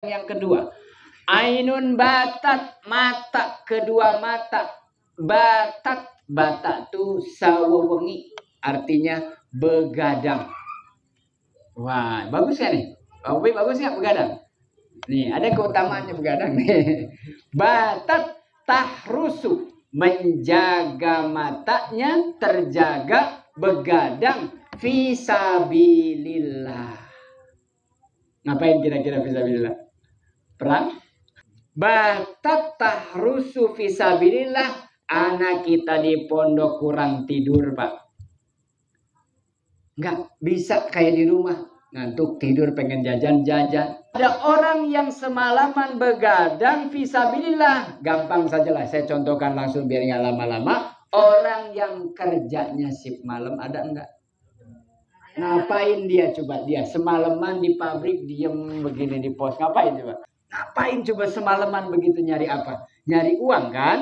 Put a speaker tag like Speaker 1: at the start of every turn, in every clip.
Speaker 1: Yang kedua, ainun batat, mata, kedua mata. Batat, batak tu sawewengi, artinya begadang. Wah, bagus kan nih? Bagus nggak begadang? Nih, ada keutamaannya begadang nih. Batat tahrusu, menjaga matanya, terjaga, begadang, fisabilillah. Ngapain kira-kira fisabilillah? Perang? Batat tahrusu fisabilillah. Anak kita di pondok kurang tidur, Pak. Nggak bisa kayak di rumah. Ngantuk tidur pengen jajan-jajan. Ada orang yang semalaman begadang fisabilillah. Gampang sajalah saya contohkan langsung biar nggak lama-lama. Orang yang kerjanya shift malam ada enggak? Ngapain dia coba? Dia semalaman di pabrik diem begini di pos. Ngapain coba? Ngapain coba semalaman begitu, nyari apa? Nyari uang kan?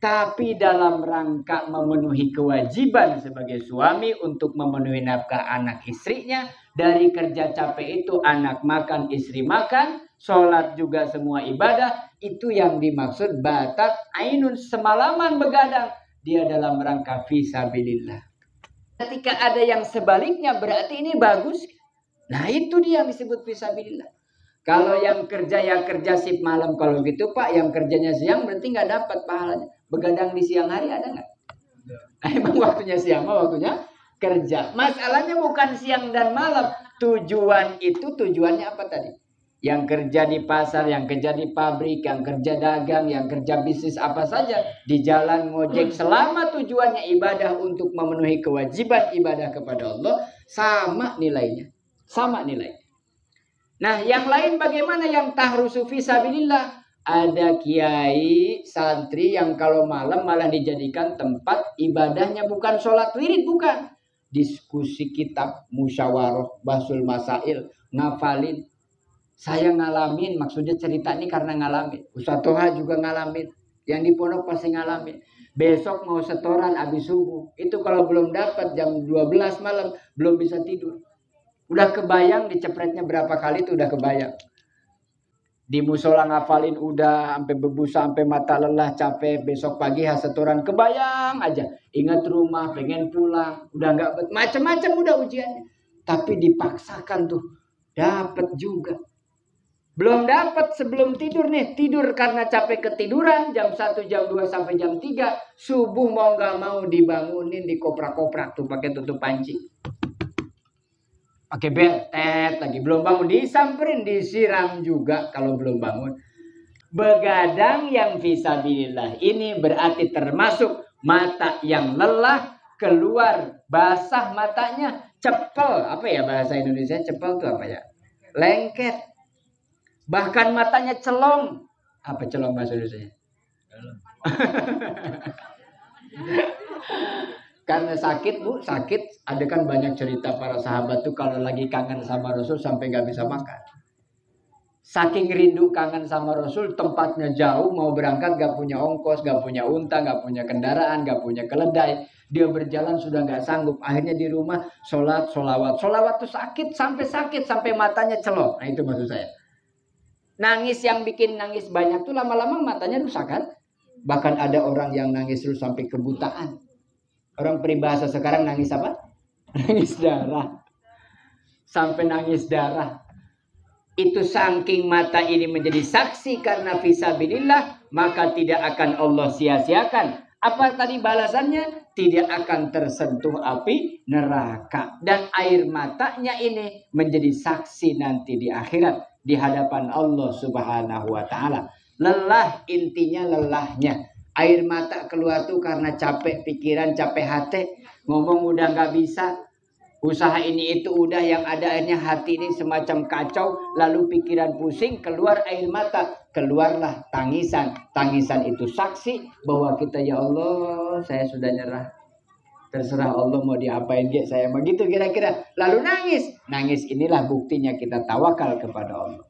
Speaker 1: Tapi dalam rangka memenuhi kewajiban sebagai suami untuk memenuhi nafkah anak istrinya. Dari kerja capek itu anak makan, istri makan, sholat juga semua ibadah. Itu yang dimaksud batat ainun, semalaman begadang. Dia dalam rangka fisabilillah. Ketika ada yang sebaliknya berarti ini bagus. Nah itu dia yang disebut fisabilillah. Kalau yang kerja ya kerja shift malam, kalau gitu Pak, yang kerjanya siang berarti nggak dapat pahalanya. Begadang di siang hari ada nggak? Emang waktunya siang, waktunya kerja. Masalahnya bukan siang dan malam. Tujuan itu tujuannya apa tadi? Yang kerja di pasar, yang kerja di pabrik, yang kerja dagang, yang kerja bisnis apa saja. Di jalan ngojek, selama tujuannya ibadah untuk memenuhi kewajiban ibadah kepada Allah, sama nilainya. Sama nilainya. Nah, yang lain bagaimana yang tahrusu fisabilillah? Ada kiai santri yang kalau malam malah dijadikan tempat ibadahnya bukan sholat wirid, bukan. Diskusi kitab, musyawarah, basul masail, ngafalin. Saya ngalamin, maksudnya cerita ini karena ngalamin. Ustaz Toha juga ngalamin. Yang di pondok pasti ngalamin. Besok mau setoran habis subuh. Itu kalau belum dapat jam 12 malam, belum bisa tidur. Udah kebayang dicepretnya berapa kali itu udah kebayang. Di musola ngafalin udah sampai berbusa, sampai mata lelah, capek. Besok pagi setoran kebayang aja. Ingat rumah, pengen pulang. Udah nggak, macam-macam udah ujiannya. Tapi dipaksakan tuh. Dapat juga. Belum dapat sebelum tidur nih. Tidur karena capek ketiduran. Jam 1, jam 2 sampai jam 3. Subuh mau nggak mau dibangunin, dikoprak-koprak tuh pakai tutup panci. Pakai betet lagi, belum bangun disamperin, disiram juga kalau belum bangun. Begadang yang fisabilillah ini berarti termasuk mata yang lelah, keluar basah matanya, cepel. Apa ya bahasa Indonesia cepel itu apa ya? Lengket. Bahkan matanya celong. Apa celong bahasa Indonesia? Karena sakit Bu, sakit. Ada kan banyak cerita para sahabat tuh kalau lagi kangen sama Rasul sampai gak bisa makan. Saking rindu kangen sama Rasul, tempatnya jauh, mau berangkat gak punya ongkos, gak punya unta, gak punya kendaraan, gak punya keledai. Dia berjalan sudah gak sanggup. Akhirnya di rumah sholat, sholawat. Sholawat tuh sakit sampai matanya celok. Nah itu maksud saya. Nangis yang bikin nangis banyak tuh lama-lama matanya rusak kan. Bahkan ada orang yang nangis terus sampai kebutaan. Orang peribahasa sekarang nangis apa? Nangis darah. Sampai nangis darah. Itu saking mata ini menjadi saksi karena fisabilillah, maka tidak akan Allah sia-siakan. Apa tadi balasannya? Tidak akan tersentuh api neraka. Dan air matanya ini menjadi saksi nanti di akhirat. Di hadapan Allah subhanahu wa ta'ala. Lelah, intinya lelahnya. Air mata keluar tuh karena capek pikiran, capek hati. Ngomong udah gak bisa. Usaha ini itu udah, yang ada akhirnya hati ini semacam kacau. Lalu pikiran pusing, keluar air mata. Keluarlah tangisan. Tangisan itu saksi bahwa kita, ya Allah, saya sudah nyerah. Terserah Allah mau diapain dia, saya begitu kira-kira. Lalu nangis. Nangis inilah buktinya kita tawakal kepada Allah.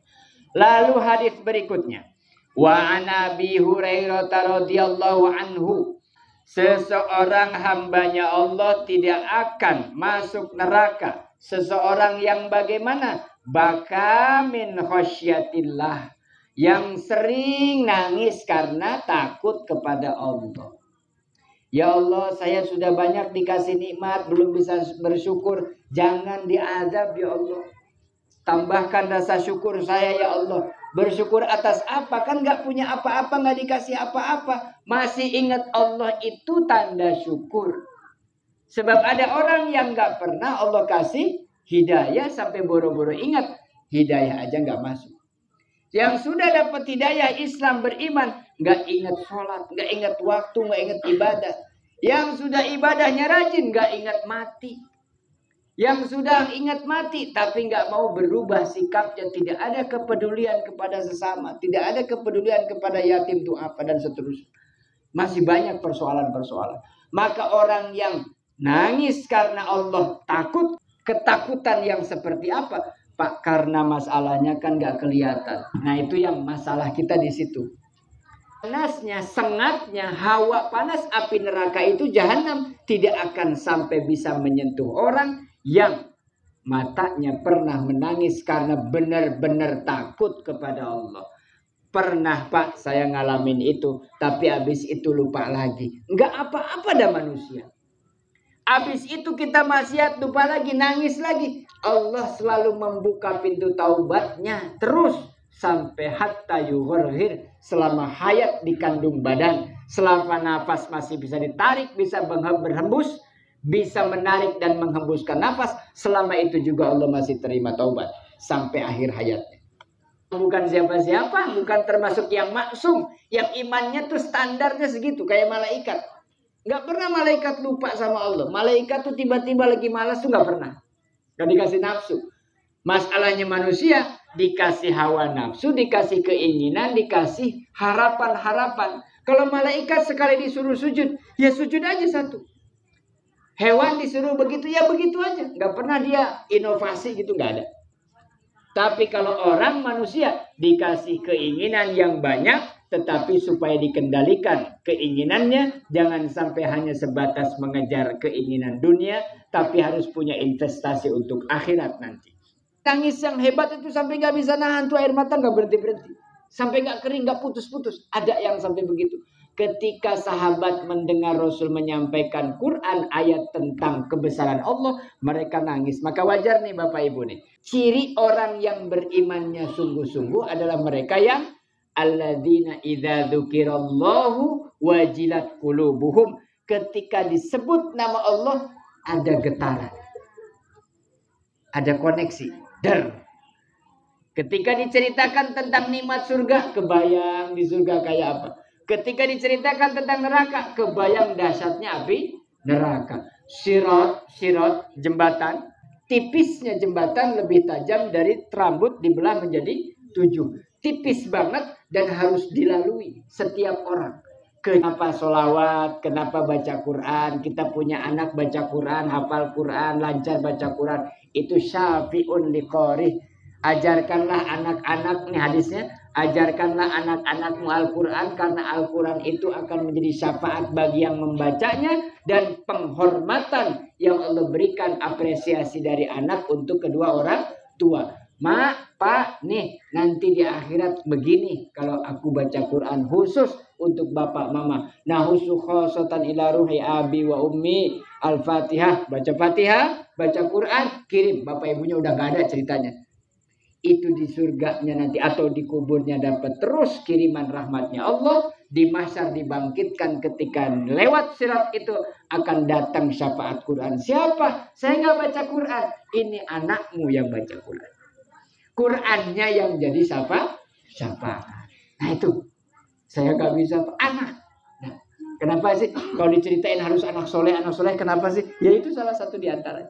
Speaker 1: Lalu hadis berikutnya. Wa an Abi Hurairah radhiyallahu anhu, seseorang hambanya Allah tidak akan masuk neraka. Seseorang yang bagaimana? baka min khasyatillah, yang sering nangis karena takut kepada Allah. Ya Allah, saya sudah banyak dikasih nikmat, belum bisa bersyukur. Jangan diazab ya Allah. Tambahkan rasa syukur saya ya Allah. Bersyukur atas apa? Kan gak punya apa-apa, gak dikasih apa-apa. Masih ingat Allah itu tanda syukur. Sebab ada orang yang gak pernah Allah kasih hidayah sampai boro-boro ingat. Hidayah aja gak masuk. Yang sudah dapat hidayah Islam beriman, gak ingat sholat, gak ingat waktu, gak ingat ibadah. Yang sudah ibadahnya rajin, gak ingat mati. Yang sudah ingat mati, tapi gak mau berubah sikapnya. Tidak ada kepedulian kepada sesama. Tidak ada kepedulian kepada yatim, du'afa, dan seterusnya. Masih banyak persoalan-persoalan. Maka orang yang nangis karena Allah takut, ketakutan yang seperti apa? Pak, karena masalahnya kan gak kelihatan. Nah itu yang masalah kita di situ. Panasnya, sengatnya, hawa panas api neraka itu jahanam tidak akan sampai bisa menyentuh orang yang matanya pernah menangis karena benar-benar takut kepada Allah. Pernah Pak saya ngalamin itu, tapi habis itu lupa lagi. Enggak apa-apa dah manusia. Habis itu kita maksiat, lupa lagi, nangis lagi. Allah selalu membuka pintu taubatnya terus sampai hatta yughir, selama hayat di kandung badan, selama nafas masih bisa ditarik, bisa berhembus, bisa menarik dan menghembuskan nafas, selama itu juga Allah masih terima taubat sampai akhir hayatnya. Bukan siapa-siapa, bukan termasuk yang maksum, yang imannya tuh standarnya segitu kayak malaikat. Gak pernah malaikat lupa sama Allah. Malaikat tuh tiba-tiba lagi malas tuh gak pernah. Gak dikasih nafsu. Masalahnya manusia dikasih hawa nafsu, dikasih keinginan, dikasih harapan-harapan. Kalau malaikat sekali disuruh sujud, ya sujud aja satu. Hewan disuruh begitu, ya begitu aja. Gak pernah dia inovasi gitu, gak ada. Tapi kalau orang manusia dikasih keinginan yang banyak, tetapi supaya dikendalikan keinginannya, jangan sampai hanya sebatas mengejar keinginan dunia, tapi harus punya investasi untuk akhirat nanti. Tangis yang hebat itu sampai gak bisa nahan tuh air mata, gak berhenti-berhenti. Sampai gak kering, gak putus-putus. Ada yang sampai begitu. Ketika sahabat mendengar Rasul menyampaikan Quran ayat tentang kebesaran Allah, mereka nangis. Maka wajar nih Bapak Ibu nih. Ciri orang yang berimannya sungguh-sungguh adalah mereka yang alladzina idza dzukirallahu wajilat qulubuhum. Ketika disebut nama Allah ada getaran. Ada koneksi. Ketika diceritakan tentang nikmat surga, kebayang di surga kayak apa. Ketika diceritakan tentang neraka, kebayang dahsyatnya api neraka. Sirat, jembatan. Tipisnya jembatan lebih tajam dari rambut dibelah menjadi 7. Tipis banget dan harus dilalui setiap orang. Kenapa sholawat, kenapa baca Quran, kita punya anak baca Quran, hafal Quran, lancar baca Quran. Itu syafi'un liqori. Ajarkanlah anak-anak, nih hadisnya, ajarkanlah anak-anakmu Al-Quran karena Al-Quran itu akan menjadi syafaat bagi yang membacanya dan penghormatan yang Allah berikan apresiasi dari anak untuk kedua orang tua. Mak, Pak, nih nanti di akhirat begini kalau aku baca Quran khusus untuk bapak mama. Nahusu khosotan ila ruhi abi wa ummi al-fatihah. Baca fatihah, baca Quran, kirim. Bapak ibunya udah gak ada ceritanya. Itu di surganya nanti atau di kuburnya dapat terus kiriman rahmatnya Allah. Di mahsyar dibangkitkan ketika lewat sirat itu akan datang syafaat Quran. Siapa? Saya nggak baca Quran. Ini anakmu yang baca Quran. Qurannya yang jadi syafaat. Nah itu saya nggak bisa anak. Nah, kenapa sih kalau diceritain harus anak soleh kenapa sih? Ya itu salah satu di antara.